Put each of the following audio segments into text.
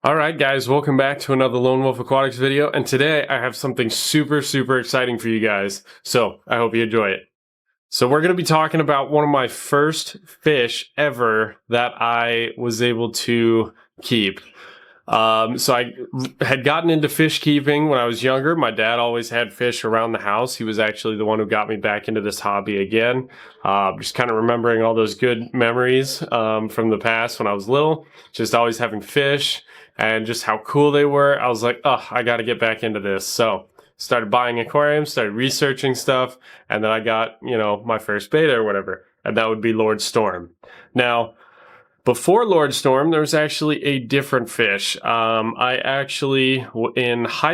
All right, guys, welcome back to another Lone Wolf Aquatics video. And today I have something super exciting for you guys. So I hope you enjoy it. So we're going to be talking about one of my first fish ever that I was able to keep. So I had gotten into fish keeping when I was younger. My dad always had fish around the house. He was actually the one who got me back into this hobby again. Just kind of remembering all those good memories from the past when I was little, just always having fish and just how cool they were. I was like, oh, I got to get back into this. So started buying aquariums, started researching stuff, and then I got, my first beta or whatever, and that would be Lord Storm. Now, before Lord Storm, there was actually a different fish. In high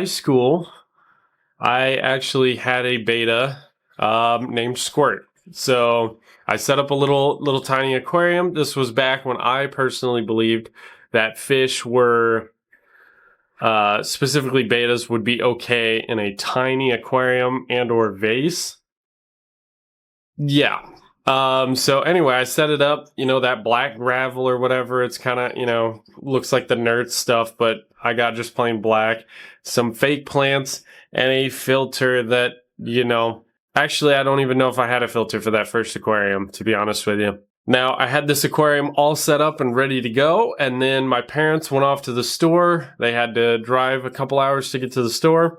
school, I actually had a beta named Squirt. So I set up a little tiny aquarium. This was back when I personally believed that fish were, specifically betas, would be okay in a tiny aquarium and or vase. Yeah. So anyway, I set it up, that black gravel or whatever. It's kind of, looks like the nerd stuff, but I got just plain black, some fake plants, and a filter that, actually, I don't even know if I had a filter for that first aquarium, to be honest with you. Now, I had this aquarium all set up and ready to go, and then my parents went off to the store. They had to drive a couple hours to get to the store.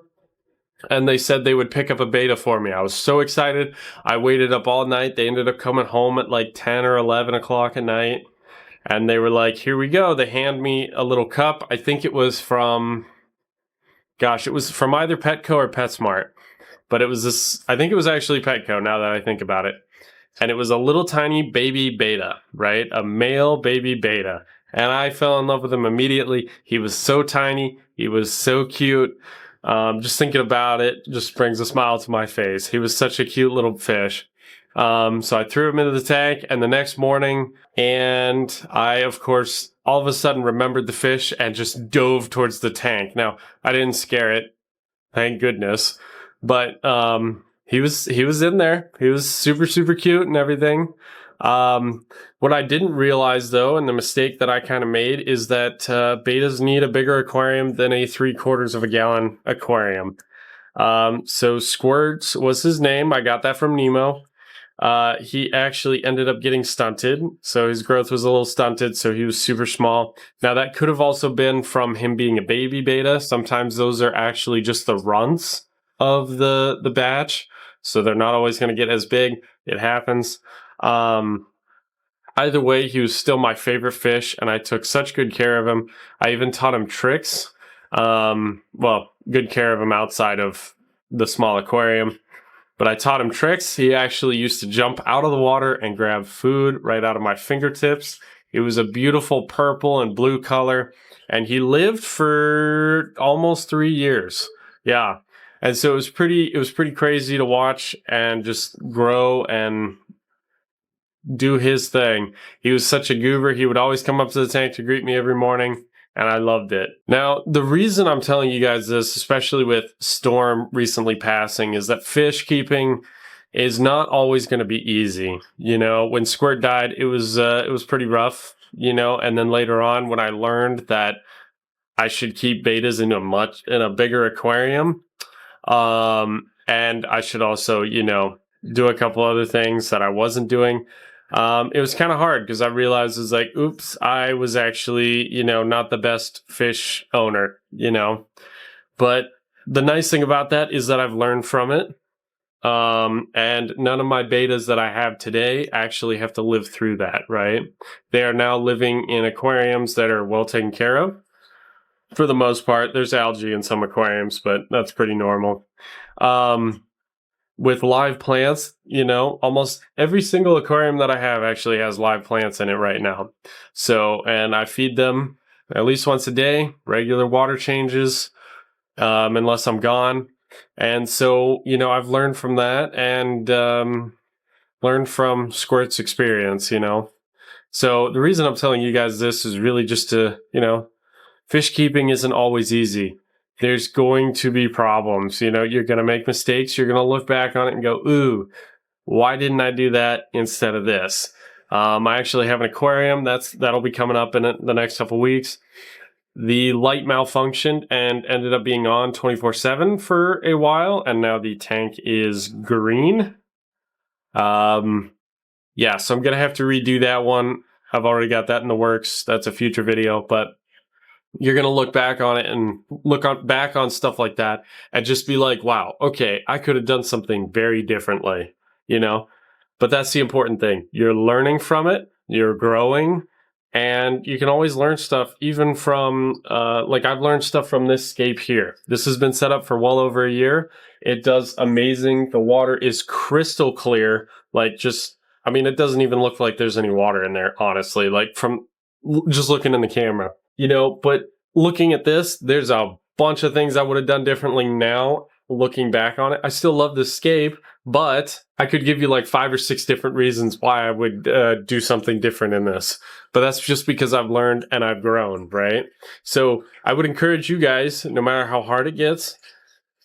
And they said they would pick up a beta for me. I was so excited. I waited up all night. They ended up coming home at like 10 or 11 o'clock at night. And they were like, here we go. They hand me a little cup. I think it was from, it was from either Petco or PetSmart. But it was this, I think it was actually Petco now that I think about it. And it was a little tiny baby beta, right? A male baby beta. And I fell in love with him immediately. He was so tiny. He was so cute. Just thinking about it just brings a smile to my face. He was such a cute little fish. So I threw him into the tank, and the next morning, and I, of course, all of a sudden remembered the fish and just dove towards the tank. Now, I didn't scare it, thank goodness, but he was in there. He was super cute and everything. What I didn't realize though, and the mistake that I kind of made, is that betas need a bigger aquarium than a 3/4 of a gallon aquarium. So Squirt was his name. I got that from Nemo. He actually ended up getting stunted, so his growth was a little stunted, so he was super small. Now that could have also been from him being a baby beta. Sometimes those are actually just the runts of the batch, so they're not always going to get as big. It happens. Either way, he was still my favorite fish, and I took such good care of him. I even taught him tricks. Good care of him outside of the small aquarium. But I taught him tricks. He actually used to jump out of the water and grab food right out of my fingertips. It was a beautiful purple and blue color, and he lived for almost 3 years. Yeah. And so it was pretty crazy to watch and just grow and do his thing. He was such a goober. He would always come up to the tank to greet me every morning, and I loved it. Now, the reason I'm telling you guys this, especially with Storm recently passing, is that fish keeping is not always going to be easy. When Squirt died, it was pretty rough, and then later on when I learned that I should keep betas in a bigger aquarium, and I should also, do a couple other things that I wasn't doing. It was kind of hard because I realized it was like, oops, I was actually, not the best fish owner, But the nice thing about that is that I've learned from it. And none of my betas that I have today actually have to live through that, right? They are now living in aquariums that are well taken care of. For the most part, there's algae in some aquariums, but that's pretty normal. With live plants, almost every single aquarium that I have actually has live plants in it right now. So, and I feed them at least once a day, regular water changes, unless I'm gone. And so, I've learned from that and learned from Squirt's experience, So the reason I'm telling you guys this is really just to, fish keeping isn't always easy. There's going to be problems. You're going to make mistakes. You're going to look back on it and go, ooh, why didn't I do that instead of this? I actually have an aquarium that'll be coming up in the next couple weeks the light malfunctioned and ended up being on 24/7 for a while, and now the tank is green. Yeah, so I'm gonna have to redo that one. I've already got that in the works. That's a future video, but you're gonna look back on it and back on stuff like that and just be like, wow, okay, I could have done something very differently, you know? But that's the important thing. You're learning from it, you're growing, and you can always learn stuff even from, like I've learned stuff from this scape here. This has been set up for well over a year. It does amazing. The water is crystal clear. Like just, I mean, it doesn't even look like there's any water in there, honestly, like from just looking in the camera, you know, but looking at this, there's a bunch of things I would have done differently now, looking back on it. I still love this scape, but I could give you like 5 or 6 different reasons why I would do something different in this. But that's just because I've learned and I've grown, right? So I would encourage you guys, no matter how hard it gets,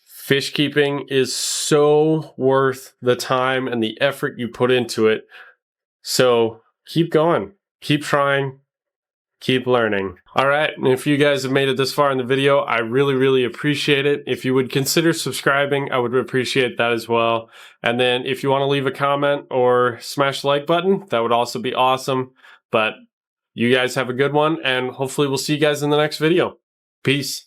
fish keeping is so worth the time and the effort you put into it. So keep going, keep trying, keep learning. All right, and if you guys have made it this far in the video, I really, really appreciate it. If you would consider subscribing, I would appreciate that as well. And then if you want to leave a comment or smash the like button, that would also be awesome. But you guys have a good one, and hopefully we'll see you guys in the next video. Peace.